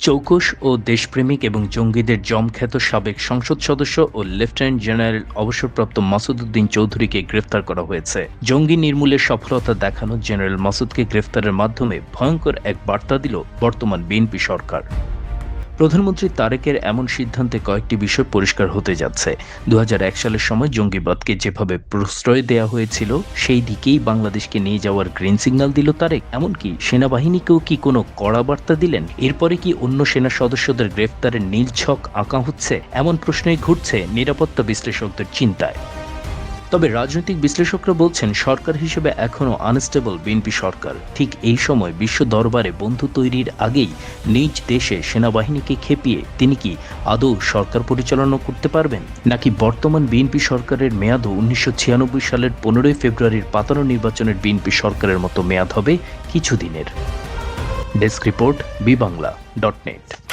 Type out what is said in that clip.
চৌকস ও দেশপ্রেমিক এবং জঙ্গিদের জমখ্যাত সাবেক সংসদ সদস্য ও লেফটেন্যান্ট জেনারেল অবসরপ্রাপ্ত মাসুদ উদ্দিন চৌধুরীকে গ্রেফতার করা হয়েছে। জঙ্গি নির্মূলের সফলতা দেখানো জেনারেল মাসুদকে গ্রেফতারের মাধ্যমে ভয়ঙ্কর এক বার্তা দিল বর্তমান বিএনপি সরকার। প্রধানমন্ত্রী তারেকের এমন সিদ্ধান্তে কয়েকটি বিষয় পরিষ্কার হতে যাচ্ছে। ২০০১ সালের সময় জঙ্গিবাদকে যেভাবে প্রশ্রয় দেয়া হয়েছিল সেই দিকেই বাংলাদেশকে নিয়ে যাওয়ার গ্রিন সিগন্যাল দিল তারেক। এমনকি সেনাবাহিনীকেও কি কোনো কড়া বার্তা দিলেন? এরপরে কি অন্য সেনা সদস্যদের গ্রেফতারের নীল ছক আঁকা হচ্ছে? এমন প্রশ্নই ঘুরছে নিরাপত্তা বিশ্লেষকদের চিন্তায়। তবে রাজনৈতিক বিশ্লেষকরা বলছেন সরকার হিসেবে এখনও আনস্টেবল বিএনপি সরকার। ঠিক এই সময় বিশ্ব দরবারে বন্ধু তৈরির আগেই নিজ দেশে সেনাবাহিনীকে খেপিয়ে তিনি কি আদৌ সরকার পরিচালনা করতে পারবেন, নাকি বর্তমান বিএনপি সরকারের মেয়াদও ১৯৯৬ সালের ১৫ই ফেব্রুয়ারির পাতানো নির্বাচনের বিএনপি সরকারের মতো মেয়াদ হবে কিছুদিনের? Desk report, বিবাংলা.net।